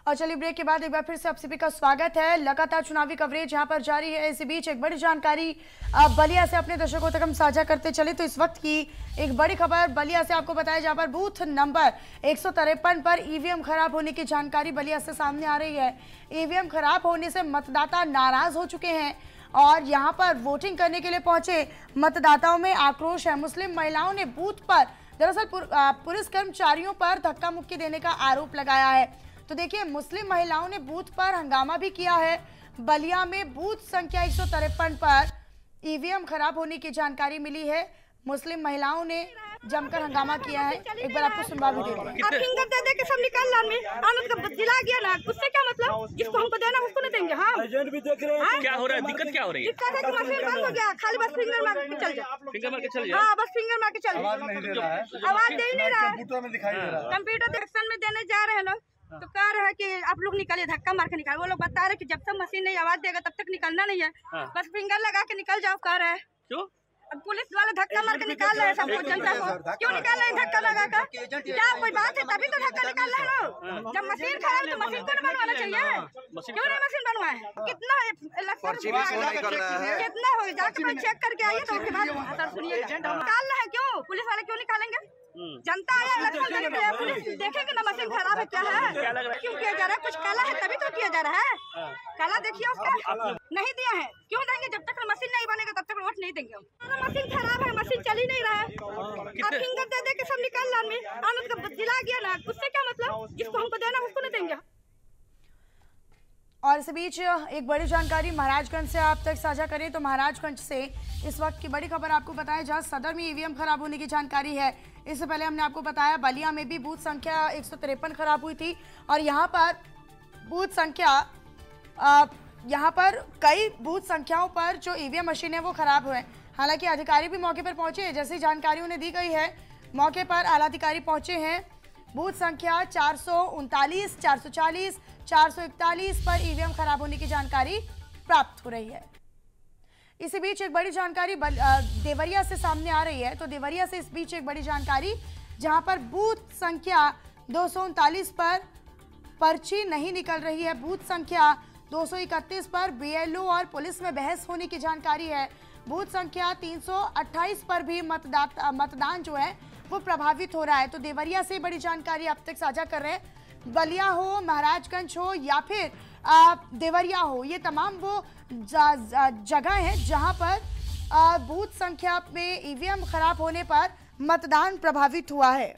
और चलिए ब्रेक के बाद एक बार फिर से आप सभी का स्वागत है। लगातार चुनावी कवरेज यहाँ पर जारी है। इसी बीच एक बड़ी जानकारी बलिया से अपने दर्शकों तक हम साझा करते चले तो इस वक्त की एक बड़ी खबर बलिया से आपको बताया, जहाँ पर बूथ नंबर 153 पर ईवीएम खराब होने की जानकारी बलिया से सामने आ रही है। ईवीएम खराब होने से मतदाता नाराज हो चुके हैं और यहाँ पर वोटिंग करने के लिए पहुंचे मतदाताओं में आक्रोश है। मुस्लिम महिलाओं ने बूथ पर दरअसल पुलिस कर्मचारियों पर धक्का मुक्की देने का आरोप लगाया है। तो देखिए, मुस्लिम महिलाओं ने बूथ पर हंगामा भी किया है। बलिया में बूथ संख्या 153 पर ईवीएम खराब होने की जानकारी मिली है। मुस्लिम महिलाओं ने जमकर हंगामा किया है। एक बार आपको सुनवा भी देते हैं। आप फिंगर दे दे के सब निकाल ला में आनंद का दिला गया ना, उससे क्या मतलब? जिसको हमको देना उसको नहीं देंगे। हाँ, एजेंट भी देख रहे हैं। क्या हो रहा है? दिक्कत क्या हो रही है? दिक्कत है कि मशीन बंद हो गया, खाली बस फिंगर मार के चल जाए। फिंगर मार के चल जाए। हाँ, बस फिंगर मार के चल जाए। आवाज दे ही नहीं रहा है। कंप्यूटर में दिखाई दे रहा है। कंप्यूटर एक्शन में देने जा रहे हैं लोग, तो कह रहे हैं कि आप लोग निकालिए, धक्का मार के निकाल। वो लोग बता रहे कि जब तक मशीन नहीं आवाज देगा तब तक निकलना नहीं है। बस फिंगर लगा के निकल जाओ कह रहे हैं। क्यों? अब पुलिस वाले धक्का मार के निकाल रहे हैं सबको, जनता को। क्यों निकाल रहे हैं धक्का लगा कर? क्या कोई बात है? तभी तो धक्का निकाल रहे हैं लोग। जब मशीन खराब तो मशीन को बनवाना चाहिए। क्यों नहीं मशीन बनवाए? कितना कितना हो जाकर चेक करके आइए तो उसके बाद सर सुनिए निकाल रहे हैं। क्यों पुलिस वाले क्यों निकालेंगे? जनता आया इलेक्शन लड़ रही है, पुलिस देखेगी ना मशीन खराब है क्या है, क्यों किया जा रहा है? कुछ काला है तभी तो किया जा रहा है। काला देखिए उसका नहीं दिया है। क्यों देंगे? जब तक मशीन नहीं बनेगा तब तक वोट नहीं देंगे हम। मशीन खराब है, मशीन चल ही नहीं रहा है। आप फिंगर दे दे के सब निकाल ला में आनंद का दिला गया ना, उससे क्या मतलब? जिसको हमको देना उसको नहीं देंगे। और इस बीच एक बड़ी जानकारी महाराजगंज से आप तक साझा करें तो महाराजगंज से इस वक्त की बड़ी खबर आपको बताएं, जहां सदर में ईवीएम खराब होने की जानकारी है। इससे पहले हमने आपको बताया बलिया में भी बूथ संख्या 153 खराब हुई थी और यहाँ पर बूथ संख्या यहाँ पर कई बूथ संख्याओं पर जो ईवीएम मशीन है वो खराब हुए। हालांकि अधिकारी भी मौके पर पहुंचे हैं, जैसी जानकारी उन्हें दी गई है मौके पर आला अधिकारी पहुंचे हैं। बूथ संख्या 439, 440, 441 पर ईवीएम खराब होने की जानकारी प्राप्त हो रही है। इसी बीच एक बड़ी जानकारी देवरिया से सामने आ रही है। तो देवरिया से इस बीच एक बड़ी जानकारी, जहां पर बूथ संख्या 239 पर पर्ची नहीं निकल रही है। बूथ संख्या 231 पर बीएलओ और पुलिस में बहस होने की जानकारी है। बूथ संख्या 328 पर भी मतदान जो है वो प्रभावित हो रहा है। तो देवरिया से बड़ी जानकारी आप तक साझा कर रहे हैं। बलिया हो, महाराजगंज हो या फिर देवरिया हो, ये तमाम वो जगह हैं जहां पर बूथ संख्या में ईवीएम खराब होने पर मतदान प्रभावित हुआ है।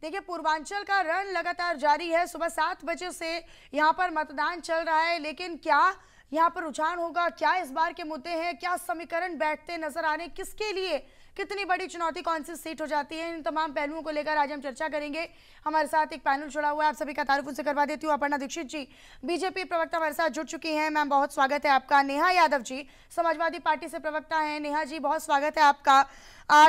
देखिए, पूर्वांचल का रण लगातार जारी है। सुबह 7 बजे से यहाँ पर मतदान चल रहा है, लेकिन क्या यहाँ पर रुझान होगा? क्या इस बार के मुद्दे हैं? क्या समीकरण बैठते नजर आ रहे? किसके लिए कितनी बड़ी चुनौती, कौन सी सीट हो जाती है? इन तमाम पहलुओं को लेकर आज हम चर्चा करेंगे। हमारे साथ एक पैनल जुड़ा हुआ है, आप सभी का तारुफ उनसे करवा देती हूँ। अपर्णा दीक्षित जी बीजेपी प्रवक्ता हमारे साथ जुड़ चुकी हैं। मैम बहुत स्वागत है आपका। नेहा यादव जी समाजवादी पार्टी से प्रवक्ता हैं। नेहा जी बहुत स्वागत है आपका।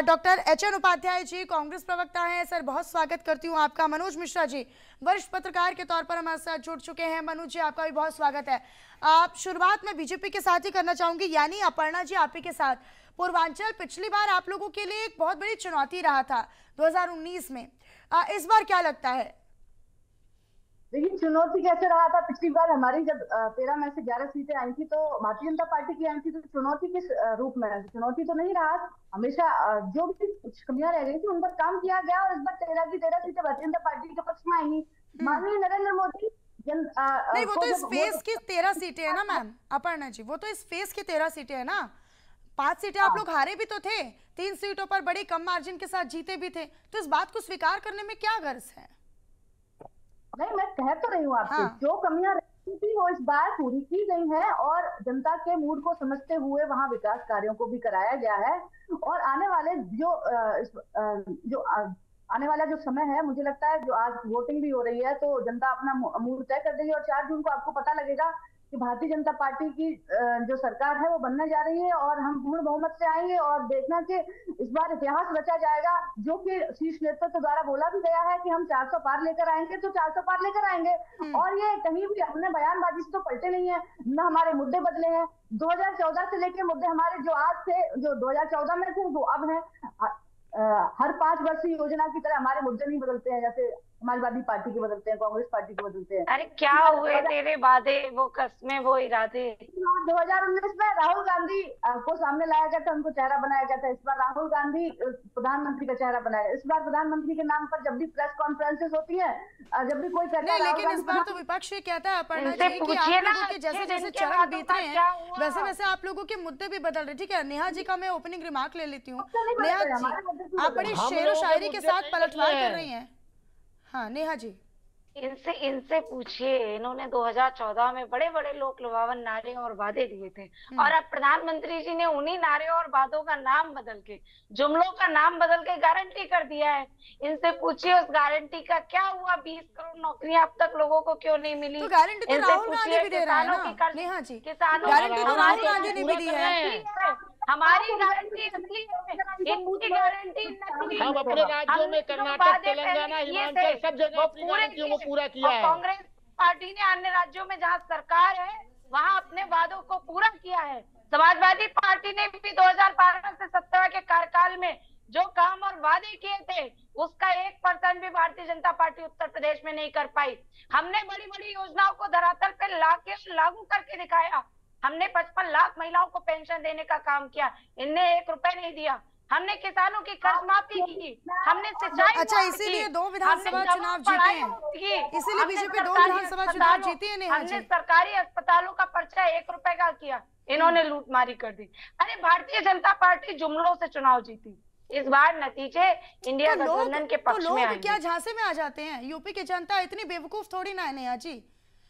डॉक्टर एचएन उपाध्याय जी कांग्रेस प्रवक्ता हैं। सर बहुत स्वागत करती हूँ आपका। मनोज मिश्रा जी वरिष्ठ पत्रकार के तौर पर हमारे साथ जुड़ चुके हैं। मनोज जी आपका भी बहुत स्वागत है। आप शुरुआत में बीजेपी के साथ ही करना चाहूंगी, यानी अपर्णा जी आप ही के साथ। पूर्वांचल पिछली बार आप लोगों के लिए एक बहुत बड़ी चुनौती रहा था 2019 में, इस बार क्या लगता है? देखिए, चुनौती कैसे रहा था पिछली बार? हमारी जब 13 में से 11 सीटें आई थी तो भारतीय जनता पार्टी की आई थी, तो चुनौती किस रूप में? चुनौती तो नहीं रहा। हमेशा जो भी कुछ कमियां रह गई थी उन पर काम किया गया और इस बार 13 की 13 सीटें भारतीय जनता पार्टी के पक्ष में आएंगी। माननीय नरेंद्र मोदी नहीं, वो तो इस फेज की 13 सीटें है ना मैम अपर्णा जी, वो तो इस फेज की 13 सीटें है ना। 5 सीटें आप लोग हारे भी तो थे, 3 सीटों पर बड़ी कम मार्जिन के साथ जीते भी थे, तो इस बात को स्वीकार करने में क्या गर्ज है? नहीं, मैं कह तो रही हूँ आपको, जो कमियां रही थी वो इस बार पूरी की गई हैं और जनता के मूड को समझते हुए वहां विकास कार्यों को भी कराया गया है। और आने वाले आने वाला जो समय है, मुझे लगता है जो आज वोटिंग भी हो रही है तो जनता अपना मूड तय कर देगी और 4 जून को आपको पता लगेगा कि भारतीय जनता पार्टी की जो सरकार है वो बनने जा रही है और हम पूर्ण बहुमत से आएंगे। और देखना कि इस बार इतिहास रचा जाएगा, जो कि शीर्ष नेतृत्व द्वारा बोला भी गया है कि हम 400 पार लेकर आएंगे, तो 400 पार लेकर आएंगे। और ये कहीं भी हमने बयानबाजी से तो पलटे नहीं है, न हमारे मुद्दे बदले हैं। 2014 से लेके मुद्दे हमारे जो आज थे, जो 2014 में थे वो अब हैं। हर 5 वर्षीय योजना की तरह हमारे मुद्दे नहीं बदलते हैं, जैसे समाजवादी पार्टी के बदलते हैं, कांग्रेस पार्टी के बदलते हैं। अरे क्या हुए तेरे वादे, वो कस्में, वो इरादे। 2019 में राहुल गांधी को सामने लाया गया था, उनको चेहरा बनाया गया था। इस बार राहुल गांधी प्रधानमंत्री का चेहरा बनाया। इस बार प्रधानमंत्री के नाम पर जब भी प्रेस कॉन्फ्रेंसेस होती है, जब भी कोई कहता है, लेकिन इस बार तो विपक्ष ये कहता है अपर्णा जी कि आप लोगों के जैसे जैसे चरण बीत रहे हैं वैसे वैसे आप लोगों के मुद्दे भी बदल रहे। ठीक है, नेहा जी का मैं ओपनिंग रिमार्क ले लेती हूँ। नेहा जी, आप बड़ी शेर व शायरी के साथ पलटवार कर रही हैं। हाँ नेहा जी, इनसे पूछिए, इन्होंने 2014 में बड़े बड़े लोक लुभावन नारे और वादे दिए थे, और अब प्रधानमंत्री जी ने उन्हीं नारे और वादों का नाम बदल के, जुमलों का नाम बदल के गारंटी कर दिया है। इनसे पूछिए उस गारंटी का क्या हुआ, 20 करोड़ नौकरियां अब तक लोगों को क्यों नहीं मिली। तो गारंटी तो राहुल गांधी भी दे रहा है ना नेहा जी, गारंटी तो राहुल गांधी ने भी दी है। हमारी गारंटी नकली है, इनकी गारंटी नकली। हम अपने राज्यों में कर्नाटक, तेलंगाना, हिमाचल सब जगह अपनी गारंटियों को पूरा किया है। कांग्रेस पार्टी ने अन्य राज्यों में जहां सरकार है वहां अपने वादों को पूरा किया है। समाजवादी पार्टी ने भी 2012 से 17 के कार्यकाल में जो काम और वादे किए थे उसका 1% भी भारतीय जनता पार्टी उत्तर प्रदेश में नहीं कर पाई। हमने बड़ी बड़ी योजनाओं को धरातल पे लाके लागू करके दिखाया। हमने 55 लाख महिलाओं को पेंशन देने का काम किया, इनने 1 रुपए नहीं दिया। हमने किसानों की कर्ज माफी की, हमने सिंचाई, अच्छा इसीलिए 2 विधानसभा चुनाव जीते हैं, इसीलिए बीजेपी 2 विधानसभा चुनाव जीती है नेहा जी। हमने सरकारी अस्पतालों का पर्चा 1 रुपए का किया, इन्होंने लूटमारी कर दी। अरे भारतीय जनता पार्टी जुमलों से चुनाव जीती, इस बार नतीजे इंडिया गठबंधन के पक्ष में आएंगे। क्या झांसे में आ जाते हैं? यूपी की जनता इतनी बेवकूफ थोड़ी ना है नेहा जी।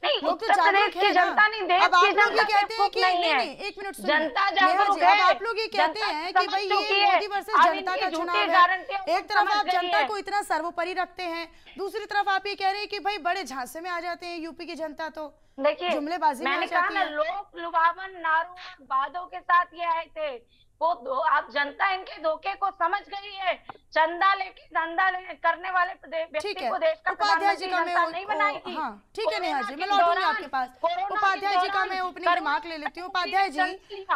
नहीं, उत्तर प्रदेश की जनता नहीं, देश की जनता बेवकूफ नहीं है। एक मिनट जनता जागरूक है। आप लोग ये कहते हैं कि भाई ये मोदी वर्सेस जनता का चुनाव है। एक तरफ आप जनता को इतना सर्वोपरि रखते हैं, दूसरी तरफ आप ये कह रहे हैं कि भाई बड़े झांसे में आ जाते हैं यूपी की जनता। तो देखिए, जुमलेबाजी में आ जाती है। लोक लुभावन नारों वादों के साथ ये आए थे, वो आप जनता इनके धोखे को समझ गई है। चंदा लेके धंधा करने वाले व्यक्ति को देश का प्रधानमंत्री जनता नहीं बनाएगी। हाँ ठीक है नेहा जी, मैं लौटूंगी आपके पास। उपाध्याय जी का मैं ओपनिंग रिमार्क ले लेती हूँ। उपाध्याय जी,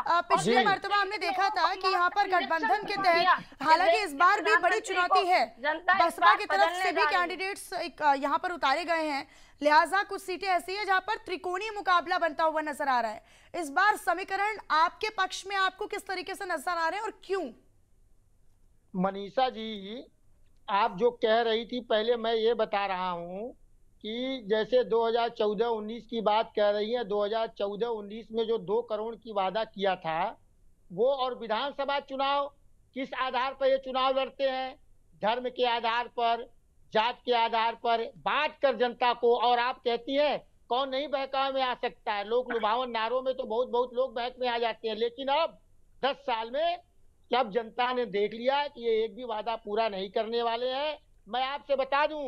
पिछली मर्तबा हमने देखा था कि यहाँ पर गठबंधन के तहत, हालांकि इस बार भी बड़ी चुनौती है, बसपा की तरफ से भी कैंडिडेट्स यहाँ पर उतारे गए हैं, लिहाजा कुछ सीटें ऐसी है जहां पर त्रिकोणीय मुकाबला बनता हुआ नजर आ रहा है। इस बार समीकरण आपके पक्ष में आपको किस तरीके से नजर आ रहे हैं और क्यों? मनीषा जी, आप जो कह रही थी पहले मैं ये बता रहा हूं कि जैसे 2014-19 की बात कह रही है, 2014-19 में जो 2 करोड़ की वादा किया था वो, और विधानसभा चुनाव किस आधार पर ये चुनाव लड़ते हैं? धर्म के आधार पर, जात के आधार पर बांट कर जनता को। और आप कहती हैं कौन नहीं बहकावे में आ सकता है, लोक लुभावन नारों में तो बहुत लोग बहक में आ जाते हैं, लेकिन अब 10 साल में जब जनता ने देख लिया कि ये एक भी वादा पूरा नहीं करने वाले हैं। मैं आपसे बता दूं,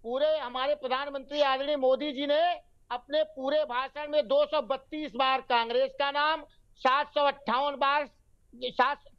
पूरे हमारे प्रधानमंत्री आदरणीय मोदी जी ने अपने पूरे भाषण में 232 बार कांग्रेस का नाम, 758 बार,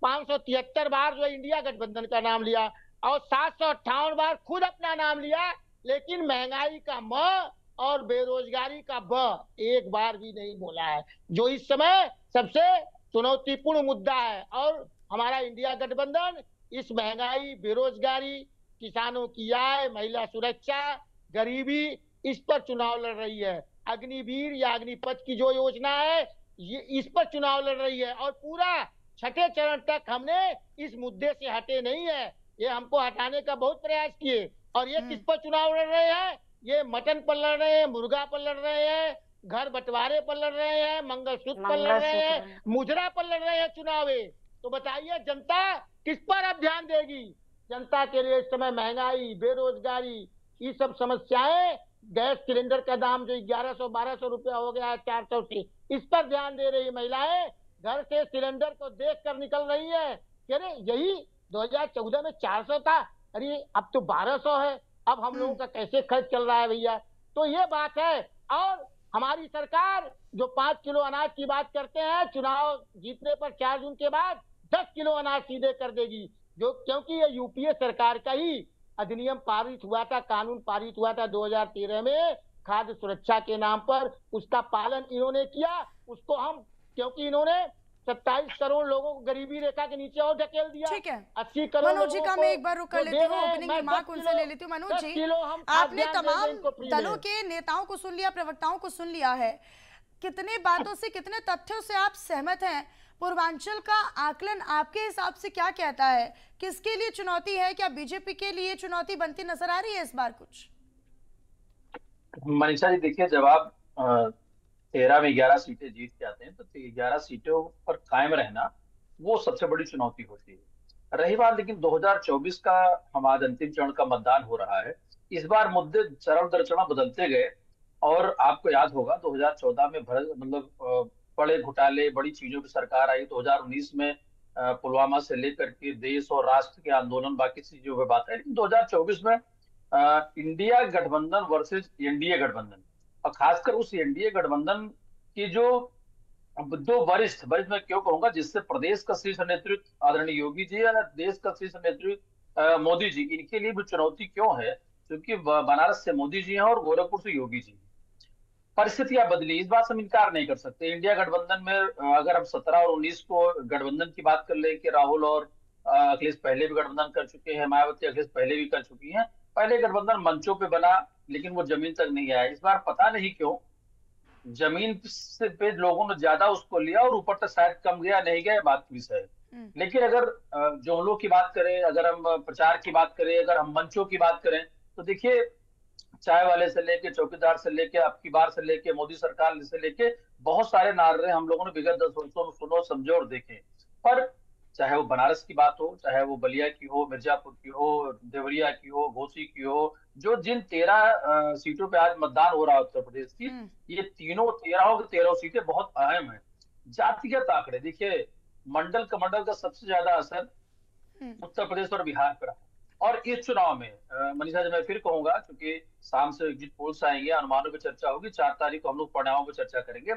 573 बार जो इंडिया गठबंधन का नाम लिया, और 758 बार खुद अपना नाम लिया, लेकिन महंगाई का म और बेरोजगारी का ब एक बार भी नहीं बोला है, जो इस समय सबसे चुनौतीपूर्ण मुद्दा है। और हमारा इंडिया गठबंधन इस महंगाई, बेरोजगारी, किसानों की आय, महिला सुरक्षा, गरीबी, इस पर चुनाव लड़ रही है। अग्निवीर या अग्निपथ की जो योजना है ये इस पर चुनाव लड़ रही है, और पूरा 6ठे चरण तक हमने इस मुद्दे से हटे नहीं है। ये हमको हटाने का बहुत प्रयास किए, और ये किस पर चुनाव लड़ रहे हैं? ये मटन पर लड़ रहे हैं, मुर्गा पर लड़ रहे हैं, घर बंटवारे पर लड़ रहे हैं, मंगलसूत्र पर लड़ रहे हैं, मुजरा पर लड़ रहे हैं चुनाव। तो बताइए जनता किस पर अब ध्यान देगी? जनता के लिए इस समय महंगाई, बेरोजगारी, ये सब समस्याएं, गैस सिलेंडर का दाम जो 1100-1200 रुपया हो गया है 400 से, इस पर ध्यान दे रही महिलाएं घर से सिलेंडर को देख कर निकल रही है। कह रहे यही 2014 में 400 था, अरे अब तो 1200 है, अब हम लोगों का कैसे खर्च चल रहा है भैया? तो ये बात है। और हमारी सरकार जो 5 किलो अनाज की बात करते हैं, चुनाव जीतने पर 4 जून के बाद 10 किलो अनाज सीधे कर देगी, जो क्योंकि ये यूपीए सरकार का ही अधिनियम पारित हुआ था, कानून पारित हुआ था 2013 में खाद्य सुरक्षा के नाम पर, उसका पालन इन्होंने किया। उसको हम, क्योंकि इन्होंने 27 करोड़ लोगों को गरीबी रेखा के नीचे और ढकेल दिया। ठीक है 80 करोड़ मनोज जी का मैं एक बार रुक कर लेती हूँ, ओपनिंग रिमार्क उनसे ले लेती हूँ। मनोज जी, आपने तमाम दलों के नेताओं को सुन लिया, प्रवक्ताओं को सुन लिया है, कितने बातों से, कितने तथ्यों से आप सहमत हैं? पूर्वांचल का आकलन आपके हिसाब से क्या कहता है? किसके लिए चुनौती है? क्या बीजेपी के लिए चुनौती बनती नजर आ रही है इस बार कुछ? मनीषा जी देखिए, जब आप 13 में 11 सीटें जीत के आते हैं तो 11 सीटों पर कायम रहना वो सबसे बड़ी चुनौती होती है। रही बात लेकिन 2024 का, हम आज अंतिम चरण का मतदान हो रहा है, इस बार मुद्दे चरण दर चरण बदलते गए। और आपको याद होगा 2014 में बड़े घोटाले, बड़ी चीजों की सरकार आई। 2019 में पुलवामा से लेकर के देश और राष्ट्र के आंदोलन, बाकी चीजों पर बात है। लेकिन 2024 में इंडिया गठबंधन वर्सेस एनडीए गठबंधन, और खासकर उस एनडीए गठबंधन की जो दो वरिष्ठ मैं क्यों कहूंगा, जिससे प्रदेश का शीर्ष नेतृत्व आदरणीय योगी जी या देश का शीर्ष नेतृत्व मोदी जी, इनके लिए भी चुनौती क्यों है? क्योंकि बनारस से मोदी जी हैं और गोरखपुर से योगी जी। परिस्थितियां बदली, इस बात से हम इनकार नहीं कर सकते। इंडिया गठबंधन में अगर हम 17 और 19 को गठबंधन की बात कर ले कि राहुल और अखिलेश पहले भी गठबंधन कर चुके हैं, मायावती अखिलेश पहले भी कर चुकी हैं। पहले गठबंधन मंचों पे बना लेकिन वो जमीन तक नहीं आया। इस बार पता नहीं क्यों जमीन से पे लोगों ने ज्यादा उसको लिया और ऊपर तक शायद कम गया, नहीं गया, बात की विषय है। लेकिन अगर जुमलों की बात करें, अगर हम प्रचार की बात करें, अगर हम मंचों की बात करें, तो देखिए चाय वाले से लेके, चौकीदार से लेके, अब की बार से लेके, मोदी सरकार से लेके, बहुत सारे नारे हम लोगों ने विगत 10 वर्षों में सुनो, समझे और देखे। पर चाहे वो बनारस की बात हो, चाहे वो बलिया की हो, मिर्जापुर की हो, देवरिया की हो, घोसी की हो, जिन 13 सीटों पे आज मतदान हो रहा है उत्तर प्रदेश की, ये तीनों 13 सीटें बहुत अहम है। जातिगत आंकड़े देखिए, मंडल का सबसे ज्यादा असर उत्तर प्रदेश और बिहार पर है। और इस चुनाव में मनीषा जी मैं फिर कहूंगा, क्योंकि शाम से एग्जिट पोल्स आएंगे, अनुमानों पर चर्चा होगी, 4 तारीख को हम लोग परिणामों पर चर्चा करेंगे।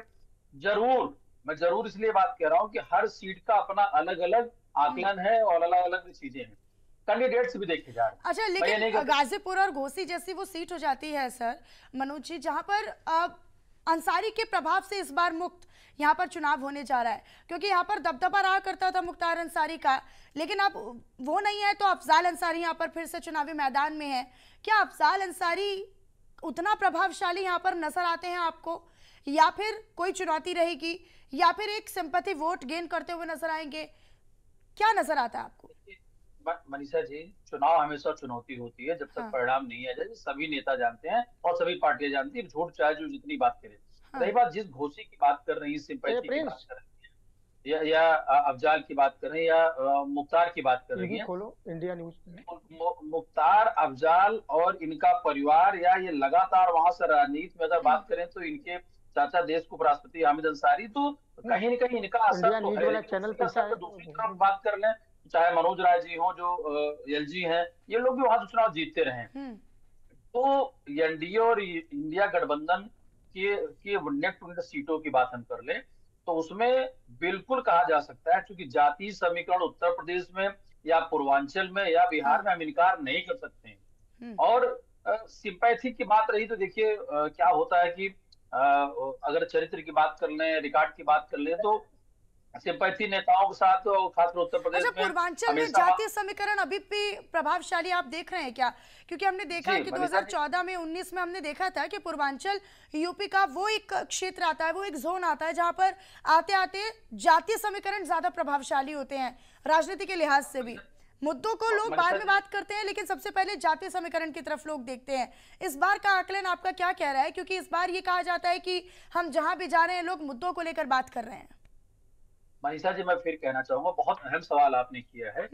मैं जरूर इसलिए बात कह रहा हूँ कि हर सीट का अपना अलग अलग आकलन है और अलग अलग चीजें हैं, कैंडिडेट्स भी देखे जा रहे हैं। अच्छा, लेकिन गाजीपुर और घोसी जैसी वो सीट हो जाती है सर मनोज जी, जहां पर अंसारी के प्रभाव से इस बार मुक्त यहाँ पर चुनाव होने जा रहा है, क्योंकि यहाँ पर दबदबा रहा करता था मुख्तार अंसारी का, लेकिन अब वो नहीं है, तो अफजाल अंसारी यहाँ पर फिर से चुनावी मैदान में है। क्या अफजाल अंसारी उतना प्रभावशाली यहाँ पर नजर आते हैं आपको, या फिर कोई चुनौती रहेगी, या फिर एक सिंपैथी वोट गेन करते हुए नजर आएंगे? क्या नजर आता है आपको? मनीषा जी, चुनाव हमेशा चुनौती होती है जब तक परिणाम नहीं आ जाए, सभी नेता जानते हैं और सभी पार्टियां जानती है, झूठ चाहे जो जितनी बात करे। रही बात जिस घोसी की बात कर रही है, सिंपैथी की बात कर रही है, या अफजाल की बात कर रही है, या मुख्तार की बात कर रही है, इंडिया न्यूज, मुख्तार, अफजाल और इनका परिवार, या ये लगातार वहां से राजनीति में अगर बात करें तो इनके चाचा देश को उपराष्ट्रपति हामिद अंसारी, तो कहीं न कहीं इनका असर तो है। दूसरी तरफ बात कर लें, चाहे मनोज राय जी हो जो एलजी हैं, ये लोग भी वहां से चुनाव जीतते रहे। तो एनडीए और इंडिया गठबंधन के नेट टू नेट सीटों की बात हम कर लें तो उसमें बिल्कुल कहा जा सकता है, क्योंकि जातीय समीकरण उत्तर प्रदेश में या पूर्वांचल में या बिहार में हम इनकार नहीं कर सकते हैं। और सिंपैथी की बात रही तो देखिए क्या होता है कि अगर चरित्र की बात कर लें, रिकॉर्ड की बात कर लें, तो सिंपैथी नेताओं के साथ खासकर उत्तर प्रदेश में पूर्वांचल में जातीय समीकरण अभी भी प्रभावशाली आप देख रहे हैं क्या? क्योंकि हमने देखा है कि 2014 में 19 में हमने देखा था कि पूर्वांचल यूपी का वो एक क्षेत्र आता है, वो एक जोन आता है जहां पर आते आते जातीय समीकरण ज्यादा प्रभावशाली होते हैं राजनीति के लिहाज से भी। मुद्दों को लोग बाद में बात करते हैं, लेकिन सबसे पहले जातीय समीकरण की तरफ लोग देखते हैं। इस बार का आकलन आपका क्या कह रहा है? क्योंकि इस बार ये कहा जाता है कि हम जहां भी जा रहे हैं लोग मुद्दों को लेकर बात कर रहे हैं। मनीषा जी, मैं फिर कहना चाहूंगा, बहुत अहम सवाल आपने किया है।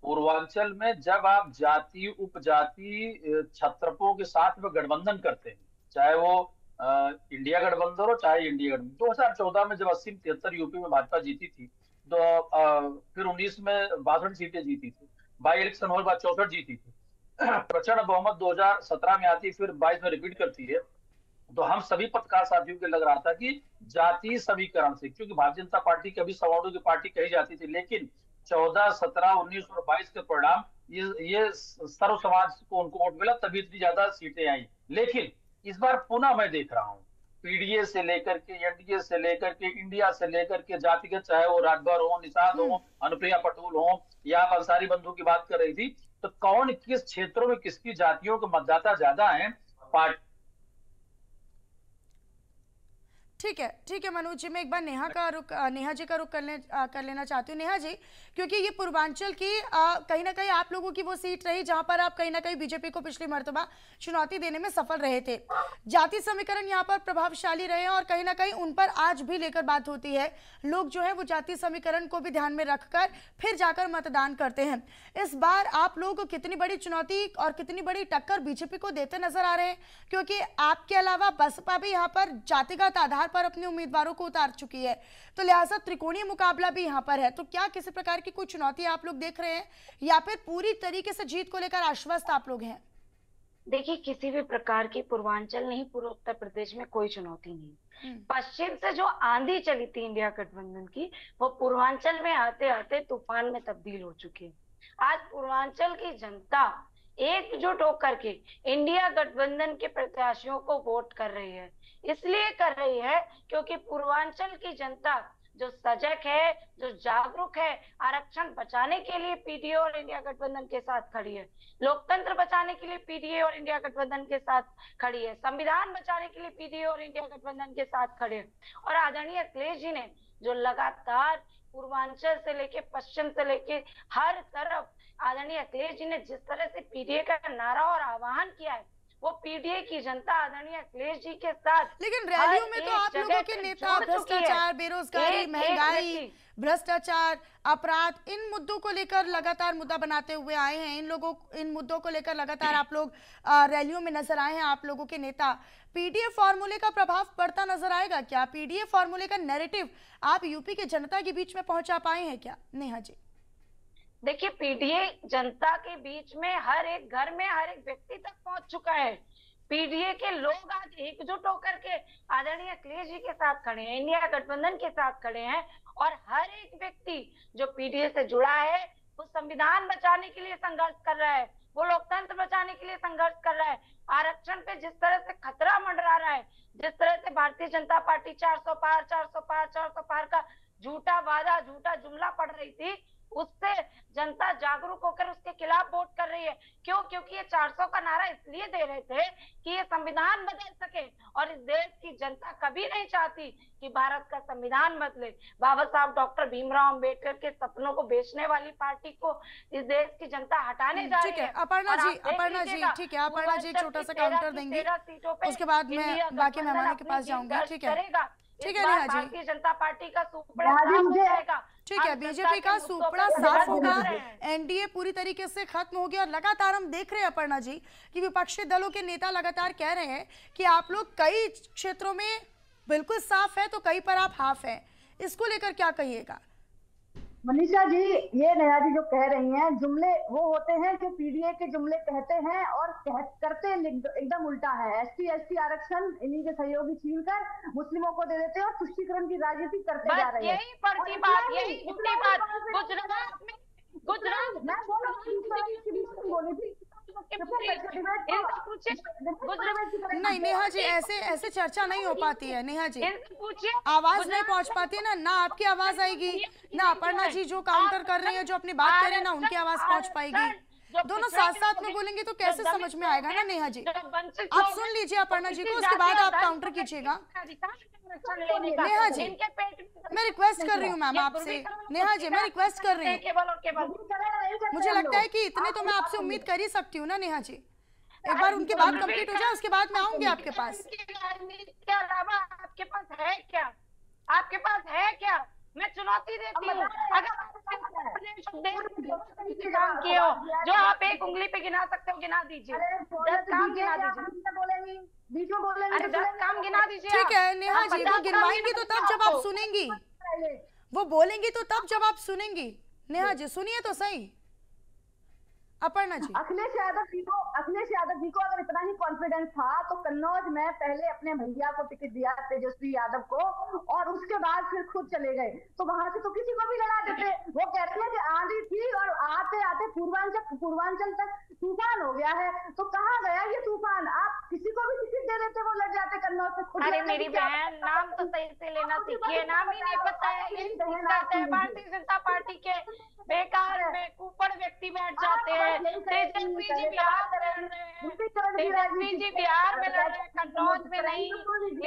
पूर्वांचल में जब आप जाति उपजाति छत्रपों के साथ में गठबंधन करते हैं, चाहे वो इंडिया गठबंधन हो चाहे इंडिया गठबंधन, 2014 में जब 80-73 यूपी में भाजपा जीती थी, तो फिर 19 में 62 सीटें जीती थी, बाई इलेक्शन होने के बाद 64 जीती थी, प्रचंड बहुमत 2017 में आती, फिर 22 में रिपीट करती है। तो हम सभी पत्रकार साथियों को लग रहा था कि जातीय समीकरण से, क्योंकि भारतीय जनता पार्टी कभी सवर्णों की पार्टी कही जाती थी, लेकिन 14, 17, 19 और 22 के परिणाम ये सर्व समाज को उनको वोट मिला, तभी इतनी ज्यादा सीटें आई। लेकिन इस बार पुनः मैं देख रहा हूँ पीडीए से लेकर के, एनडीए से लेकर के, इंडिया से लेकर के जातिगत, चाहे वो राजभर हो, निषाद हो, अनुप्रिया पटोल हो, या आप अंसारी बंधु की बात कर रही थी, तो कौन किस क्षेत्रों में किसकी जातियों के मतदाता ज्यादा हैं, पार्टी। ठीक है मनोज जी, मैं एक बार नेहा जी का रुख कर लेना चाहती हूँ। नेहा जी, क्योंकि ये पूर्वांचल की कहीं ना कहीं आप लोगों की वो सीट रही जहां पर आप कहीं ना कहीं बीजेपी को पिछली मर्तबा चुनौती देने में सफल रहे थे। जाति समीकरण यहाँ पर प्रभावशाली रहे हैं और कहीं ना कहीं उन पर आज भी लेकर बात होती है। लोग जो है वो जाति समीकरण को भी ध्यान में रखकर फिर जाकर मतदान करते हैं। इस बार आप लोगों को कितनी बड़ी चुनौती और कितनी बड़ी टक्कर बीजेपी को देते नजर आ रहे हैं, क्योंकि आपके अलावा बसपा भी यहाँ पर जातिगत आधार पर अपने उम्मीदवारों को उतार चुकी है, तो लिहाजा त्रिकोणीय मुकाबला भी यहाँ पर है। तो क्या किसी प्रकार की कोई चुनौती आप लोग देख रहे हैं या फिर पूरी तरीके से जीत को लेकर आश्वस्त आप लोग हैं? देखिए, किसी भी प्रकार की पूर्वांचल नहीं, पूरे उत्तर प्रदेश में कोई चुनौती नहीं। पश्चिम से जो आंधी चली थी इंडिया गठबंधन की, वो पूर्वांचल में आते आते तूफान में तब्दील हो चुकी है। आज पूर्वांचल की जनता एकजुट होकर के इंडिया गठबंधन के प्रत्याशियों को वोट कर रही है। इसलिए कर रही है क्योंकि पूर्वांचल की जनता जो सजग है, जो जागरूक है, आरक्षण बचाने के लिए पीडीए और इंडिया गठबंधन के साथ खड़ी है, लोकतंत्र बचाने के लिए पीडीए और इंडिया गठबंधन के साथ खड़ी है, संविधान बचाने के लिए पीडीए और इंडिया गठबंधन के साथ खड़े है। और आदरणीय अखिलेश जी ने जो लगातार पूर्वांचल से लेके पश्चिम से लेके हर तरफ आदरणीय अखिलेश जी ने जिस तरह से पीडीए का नारा और आह्वान किया है, वो पीडीए की जनता आदरणीय अखिलेश जी के साथ। लेकिन रैलियों में तो आप लोगों के नेता भ्रष्टाचार, बेरोजगारी, महंगाई, भ्रष्टाचार, अपराध, इन मुद्दों को लेकर लगातार मुद्दा बनाते हुए आए हैं। इन मुद्दों को लेकर लगातार आप लोग रैलियों में नजर आए हैं। आप लोगों के नेता, पीडीए फॉर्मूले का प्रभाव पड़ता नजर आएगा क्या? पीडीए फॉर्मूले का नैरेटिव आप यूपी के जनता के बीच में पहुंचा पाए हैं क्या? नेहा जी, देखिए, पीडीए जनता के बीच में हर एक घर में हर एक व्यक्ति तक पहुंच चुका है। पीडीए के लोग आज एकजुट होकर के आदरणीय अखिलेश जी के साथ खड़े हैं, इंडिया गठबंधन के साथ खड़े हैं। और हर एक व्यक्ति जो पीडीए से जुड़ा है वो संविधान बचाने के लिए संघर्ष कर रहा है, वो लोकतंत्र बचाने के लिए संघर्ष कर रहा है। आरक्षण पे जिस तरह से खतरा मंडरा रहा है, जिस तरह से भारतीय जनता पार्टी 400 पार 400 पार 400 पार का झूठा वादा, झूठा जुमला पढ़ रही थी, उससे जनता जागरूक होकर उसके खिलाफ वोट कर रही है। क्यों? क्योंकि ये 400 का नारा इसलिए दे रहे थे कि ये संविधान बदल सके, और इस देश की जनता कभी नहीं चाहती कि भारत का संविधान बदले। बाबा साहब डॉक्टर भीमराव अंबेडकर के सपनों को बेचने वाली पार्टी को इस देश की जनता हटाने जा रही है। अपर्णा जी, ठीक है, अपर्णा जी छोटा सा काउंटर देंगी, उसके बाद मैं बाकी मेहमानों के पास जाऊंगी। ठीक है नेहा जी, भारतीय जनता पार्टी का सुपड़ा साफ हो जाएगा। ठीक है, बीजेपी का सुपड़ा साफ होगा, एनडीए पूरी तरीके से खत्म हो गया। और लगातार हम देख रहे हैं अपर्णा जी कि विपक्षी दलों के नेता लगातार कह रहे हैं कि आप लोग कई क्षेत्रों में बिल्कुल साफ है तो कई पर आप हाफ है। इसको लेकर क्या कहिएगा? मनीषा जी, ये नेहा जी जो कह रही हैं, जुमले वो होते हैं जो पीडीए के जुमले कहते हैं और करते एकदम उल्टा है। एसटी आरक्षण इन्हीं के सहयोगी छीनकर मुस्लिमों को दे देते हैं और तुष्टीकरण की राजनीति करते जा रहे हैं। यही फर्जी बात, यही झूठी बात गुजरात में, मैं बोली थी नहीं नेहा जी, ऐसे चर्चा नहीं हो पाती है। नेहा जी, आवाज नहीं पहुंच पाती है ना आपकी आवाज आएगी, ना अपर्णा जी जो काउंटर कर रही है, जो अपनी बात कर रहे हैं, ना उनकी आवाज पहुंच पाएगी। दोनों साथ साथ में बोलेंगे तो कैसे समझ में आएगा ना नेहा जी? आप सुन लीजिए अपर्णा जी को, उसके बाद आप काउंटर कीजिएगा। नेहा जी, मैं रिक्वेस्ट कर रही हूँ मैम आपसे। नेहा जी, मैं रिक्वेस्ट कर रही हूँ, मुझे लगता है कि इतने तो मैं आपसे उम्मीद कर ही सकती हूँ ना नेहा जी। एक बार उनकी बात कंप्लीट हो जाए, उसके बाद मैं आऊंगी आपके पास। के अलावा आपके पास है क्या? आपके पास है क्या? मैं चुनौती देती हूँ, अगर काम किए हो जो आप एक उंगली पे गिना सकते हो, गिना दीजिए। 10 काम गिना दीजिए, बीच में बोलेंगे, अरे 10 काम गिना दीजिए। ठीक है नेहा जी, वो गिनवाएंगी तो तब जब आप सुनेंगी, वो बोलेंगी तो तब जब आप सुनेंगी। नेहा जी सुनिए तो सही। अपर्णा जी, अखिलेश यादव जी को अगर इतना ही कॉन्फिडेंस था तो कन्नौज में पहले अपने भैया को टिकट दिया तेजस्वी यादव को, और उसके बाद फिर खुद चले गए, तो वहां से तो किसी को भी लड़ा देते। वो कह रहे हैं कि आंधी थी और आते आते पूर्वांचल तक तूफान हो गया है, तो कहाँ गया ये तूफान? आप किसी को भी टिकट दे देते, वो लड़ जाते कन्नौज से खुद। अरे मेरी बहन, नाम तो सही से लेना सीखिए, नाम ही नहीं पता है। भारतीय जनता पार्टी के बेकार बेकूफड़ व्यक्ति बैठ जाते हैं। तेजस्वी जी बिहार में लड़ रहे हैं, तेजस्वी जी बिहार में लड़ रहे हैं, कन्नौज में नहीं।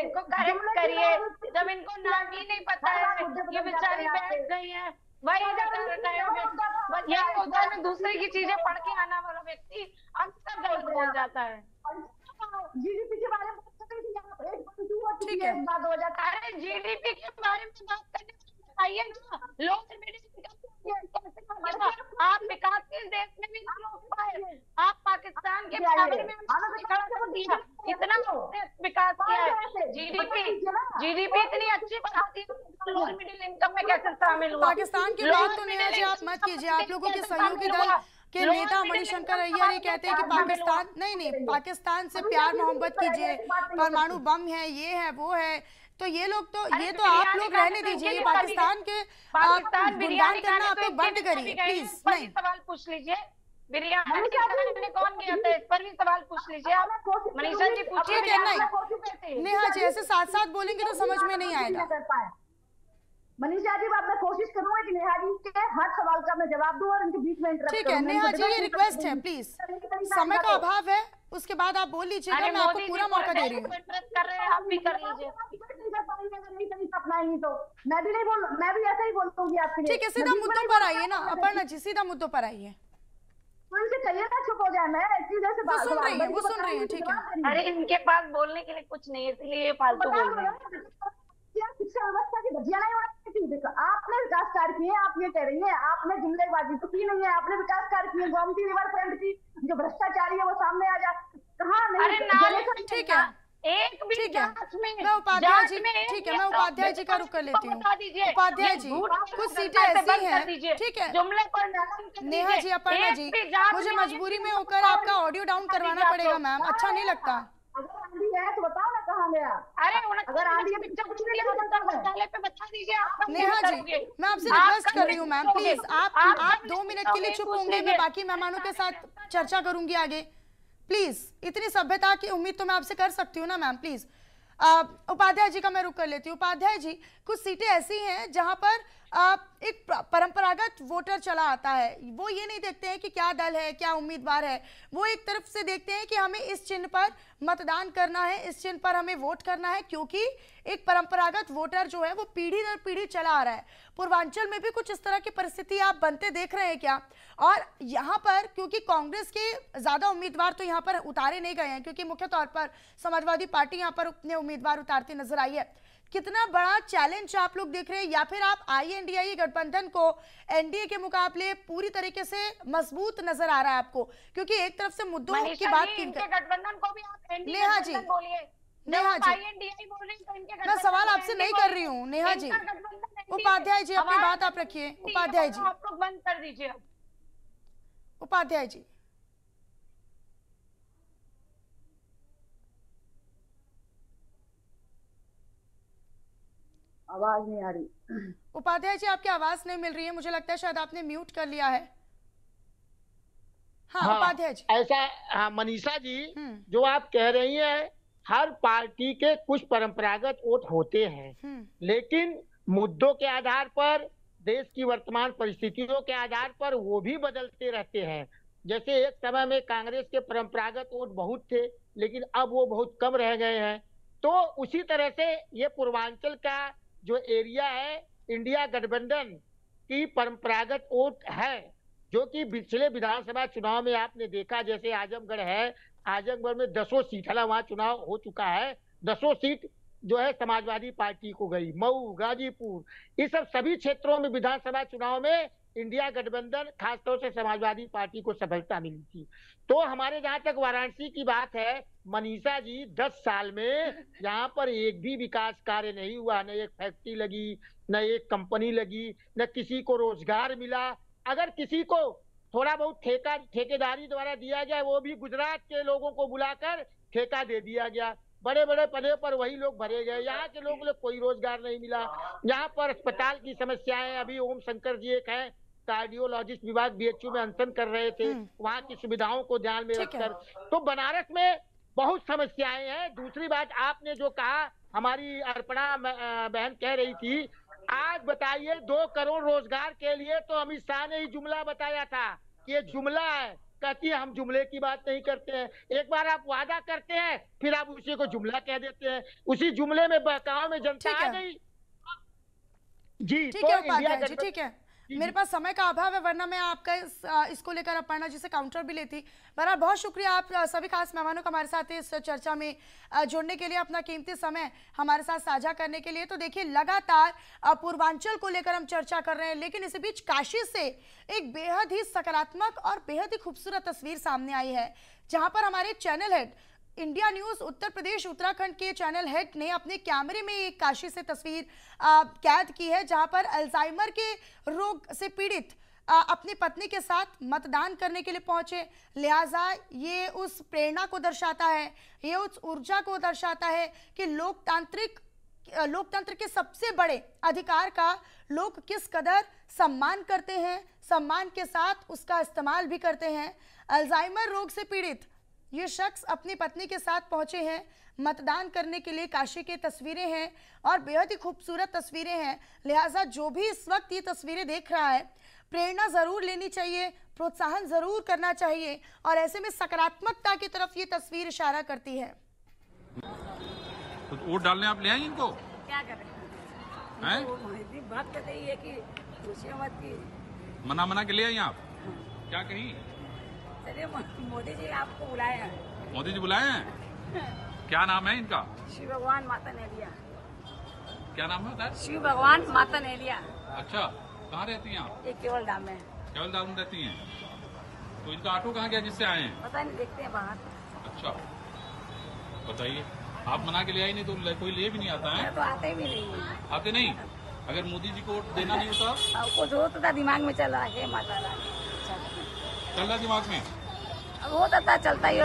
इनको करेक्ट करिए, जब इनको नाम ही नहीं पता है। ये बेचारी बैठ गई है, वही यही होता है, दूसरे की चीजें पढ़ के आना वाला व्यक्ति अक्सर गलत बोल जाता है। जीडीपी के बारे में ठीक है, अरे जीडीपी के बारे में बात करने चाहिए ना, लोग आप विकासशील देश में भी नहीं हो पाए, आप पाकिस्तान के बराबर में खड़ा कर दिया, इतना विकास किया है। जीडीपी इतनी अच्छी बढ़ाती है, लोअर मिडिल इनकम में कैसे शामिल हुआ? पाकिस्तान की बात तो नेहा जी आप मत कीजिए। आप लोगों के सहयोगी दल के नेता मणिशंकर अय्यर ये कहते हैं कि पाकिस्तान नहीं, पाकिस्तान से प्यार मोहब्बत कीजिए, परमाणु बम है, ये है वो है। तो ये लोग तो ये तो आप लोग रहने दीजिए, पाकिस्तान के गुणगान करना आप लोग बंद करिए प्लीज। नहीं, सवाल पूछ लीजिए, बिरयानी कौन गया था, इस पर भी सवाल पूछ लीजिए आप। मनीषा जी पूछिए। ठीक है, नहीं नेहा जी ऐसे साथ साथ बोलेंगे तो समझ में नहीं आएगा। मनीषा जी अब मैं कोशिश करूंगा कि नेहा जी के हर सवाल का मैं जवाब दूं और इनके बीच में इंटरप्ट। ठीक है नेहा जी, ये रिक्वेस्ट है प्लीज, समय का अभाव है, उसके बाद आप बोल लीजिएगा, मैं आपको पूरा मौका दे रही हूँ। कर रहे हैं आप भी कर लीजिए। तो मैं भी नहीं बोल, मैं भी ऐसा ही बोलूंगी आपके लिए। ठीक है, सीधा मुद्दों पर आइए ना अपर्णा जी, सीधा मुद्दों पर आइए। तो इनसे कहिए ना चुप हो जाए, मैं इतनी देर से वो सुन रही है, ठीक है। अरे इनके पास बोलने के लिए कुछ नहीं है, इसलिए फालतू बोल रहे हैं। शिक्षा व्यवस्था की धज्जियां नहीं उड़ानी थी। देखो आपने विकास कार्य किए, आप ये कह रही हैं, आपने जुमलेबाजी तो की नहीं है, आपने विकास कार्य किए। गोमती रिवर फ्रंट की जो भ्रष्टाचारी है वो सामने आ जाए, कहाँ नहीं। ठीक है, एक भी जांच में मैं उपाध्याय जी, ठीक है मैं उपाध्याय जी का रुख कर लेती हूँ। उपाध्याय जी कुछ सीटें ऐसी हैं, ठीक है जुमले पर नेहा जी, अपर्णा जी, मुझे मजबूरी में होकर आपका ऑडियो डाउन करवाना पड़ेगा मैम, अच्छा नहीं लगता। अगर आंधी है तो बताओ ना कहाँ गया। अरे अगर आंधी है तो कुछ नहीं पे बता दीजिए आप। नेहा जी मैं आपसे रिक्वेस्ट कर रही हूँ मैम, प्लीज आप 2 मिनट के लिए चुप होंगे, मैं बाकी मेहमानों के साथ चर्चा करूंगी आगे। प्लीज इतनी सभ्यता की उम्मीद तो मैं आपसे कर सकती हूँ ना मैम, प्लीज। उपाध्याय जी का मैं रुक कर लेती हूँ। उपाध्याय जी कुछ सीटें ऐसी हैं जहां पर एक परंपरागत वोटर चला आता है, वो ये नहीं देखते हैं कि क्या दल है क्या उम्मीदवार है, वो एक तरफ से देखते हैं कि हमें इस चिन्ह पर मतदान करना है, इस चिन्ह पर हमें वोट करना है, क्योंकि एक परंपरागत वोटर जो है वो पीढ़ी दर पीढ़ी चला आ रहा है। पूर्वांचल में भी कुछ इस तरह की परिस्थिति आप बनते देख रहे हैं क्या? और यहाँ पर क्योंकि कांग्रेस के ज्यादा उम्मीदवार तो यहाँ पर उतारे नहीं गए हैं, क्योंकि मुख्य तौर पर समाजवादी पार्टी यहाँ पर अपने उम्मीदवार उतारती नजर आई है। कितना बड़ा चैलेंज आप लोग देख रहे हैं, या फिर आप आईएनडीआई गठबंधन को एनडीए के मुकाबले पूरी तरीके से मजबूत नजर आ रहा है आपको? क्योंकि एक तरफ से मुद्दों की बात की गठबंधन को भी आप एनडीए नेहा जी, नेहा जी मैं सवाल आपसे नहीं कर रही हूँ नेहा जी। उपाध्याय जी अपनी बात आप रखिए। उपाध्याय जी आप लोग बंद कर दीजिए। उपाध्याय जी आवाज नहीं आ रही। उपाध्याय जी आपकी आवाज नहीं मिल रही है, मुझे लगता है शायद आपने म्यूट कर लिया है। हाँ उपाध्याय जी ऐसा मनीषा जी जो आप कह रही हैं, हर पार्टी के कुछ परंपरागत वोट होते हैं, लेकिन मुद्दों के आधार पर, देश की वर्तमान परिस्थितियों के आधार पर वो भी बदलते रहते हैं। जैसे एक समय में कांग्रेस के परंपरागत वोट बहुत थे, लेकिन अब वो बहुत कम रह गए हैं। तो उसी तरह से ये पूर्वांचल का जो एरिया है, इंडिया गठबंधन की परंपरागत वोट है, जो कि पिछले विधानसभा चुनाव में आपने देखा, जैसे आजमगढ़ है, आजमगढ़ में 10 सीट, वहां चुनाव हो चुका है, 10 सीट जो है समाजवादी पार्टी को गई। मऊ, गाजीपुर, ये सब सभी क्षेत्रों में विधानसभा चुनाव में इंडिया गठबंधन खासतौर से समाजवादी पार्टी को सफलता मिली थी। तो हमारे जहां तक वाराणसी की बात है, मनीषा जी 10 साल में यहाँ पर एक भी विकास कार्य नहीं हुआ, न एक फैक्ट्री लगी, न एक कंपनी लगी, न किसी को रोजगार मिला। अगर किसी को थोड़ा बहुत ठेकेदारी द्वारा दिया गया, वो भी गुजरात के लोगों को बुलाकर ठेका दे दिया गया। बड़े बड़े पदों पर वही लोग भरे गए, यहाँ के लोगों को कोई रोजगार नहीं मिला। यहाँ पर अस्पताल की समस्याएं, अभी ओम शंकर जी एक हैं कार्डियोलॉजिस्ट विभाग बीएचयू में अनशन कर रहे थे, वहाँ की सुविधाओं को ध्यान में रखकर। तो बनारस में बहुत समस्याएं हैं। दूसरी बात, आपने जो कहा, हमारी अर्पणा बहन कह रही थी, आज बताइए 2 करोड़ रोजगार के लिए तो अमित शाह ने ही जुमला बताया था कि ये जुमला है। कहती है हम जुमले की बात नहीं करते हैं। एक बार आप वादा करते हैं, फिर आप उसी को जुमला कह देते हैं। उसी जुमले में बहकाव में जनता आ गई। जी ठीक है उपाध्याय जी, ठीक है, मेरे पास समय का अभाव है, वरना मैं आपका इसको लेकर अपर्णा जी से काउंटर भी लेती। बहरहाल बहुत शुक्रिया आप सभी खास मेहमानों का हमारे साथ इस चर्चा में जुड़ने के लिए, अपना कीमती समय हमारे साथ साझा करने के लिए। तो देखिए, लगातार पूर्वांचल को लेकर हम चर्चा कर रहे हैं, लेकिन इसी बीच काशी से एक बेहद ही सकारात्मक और बेहद ही खूबसूरत तस्वीर सामने आई है, जहां पर हमारे channel head, India news Uttar Pradesh Uttarakhand के चैनल हेड ने अपने कैमरे में एक काशी से तस्वीर कैद की है, जहां पर अल्जाइमर के रोग से पीड़ित अपनी पत्नी के साथ मतदान करने के लिए पहुंचे। लिहाजा ये उस प्रेरणा को दर्शाता है, ये उस ऊर्जा को दर्शाता है कि लोकतंत्र के सबसे बड़े अधिकार का लोग किस कदर सम्मान करते हैं, सम्मान के साथ उसका इस्तेमाल भी करते हैं। अल्जाइमर रोग से पीड़ित ये शख्स अपनी पत्नी के साथ पहुंचे हैं मतदान करने के लिए। काशी की तस्वीरें हैं और बेहद ही खूबसूरत तस्वीरें हैं। लिहाजा जो भी इस वक्त ये तस्वीरें देख रहा है, प्रेरणा जरूर लेनी चाहिए, प्रोत्साहन जरूर करना चाहिए, और ऐसे में सकारात्मकता की तरफ ये तस्वीर इशारा करती है। तो वोट डालने आप ले आए इनको? क्या करें हैं? बात करते ही है कि मत की मना के ले आई आप? क्या कही? चलिए, मोदी जी आपको बुलाए हैं। मोदी जी बुलाए हैं? क्या नाम है इनका? शिव भगवान माता नेलिया। क्या नाम होता है? शिव भगवान माता नेलिया। अच्छा, कहाँ रहती हैं आप? ये केवल धाम में। केवल धाम में रहती हैं? तो इनका ऑटो कहाँ गया जिससे आए हैं? पता नहीं, देखते हैं बाहर। अच्छा, बताइए, आप मना के ले आई नहीं तो कोई ले भी नहीं आता है? तो आते भी नहीं है। आते नहीं? अगर मोदी जी को वोट देना नहीं होता? कुछ हो तो दिमाग में चल रहा है माता रानी, चल रहा दिमाग में? वो तो चलता ही,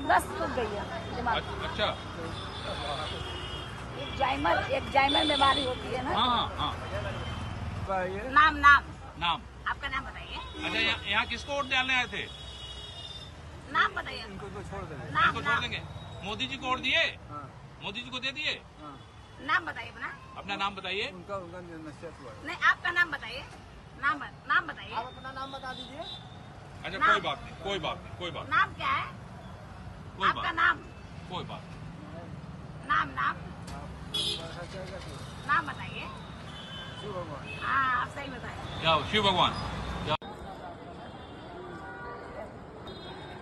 बस टूट गई है दिमाग। अच्छा, एक जाइमर बीमारी होती है ना। हाँ। नाम आपका नाम बताइए। अच्छा, यहाँ किसको वोट डालने आए थे? नाम बताइए। इनको छोड़ देंगे? मोदी जी को वोट दिए? मोदी जी को दे दिए? नाम बताइए अपना नाम बताइए। नहीं, आपका नाम बताइए। नाम बताइए। आप अपना नाम बता दीजिए। अच्छा, कोई बात नहीं। नाम क्या है आपका? नाम? कोई बात नाम बताइए। हाँ, आप सही बताइए। क्या शिव भगवान?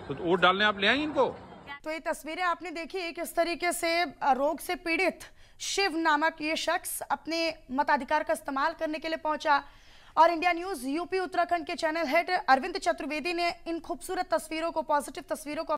तो वोट डालने आप ले आई इनको? तो ये तस्वीरें आपने देखी किस तरीके से रोग से पीड़ित शिव नामक ये शख्स अपने मताधिकार का इस्तेमाल करने के लिए पहुंचा, और इंडिया न्यूज यूपी उत्तराखंड के चैनल हेड अरविंद चतुर्वेदी ने इन खूबसूरत तस्वीरों को, पॉजिटिव तस्वीरों को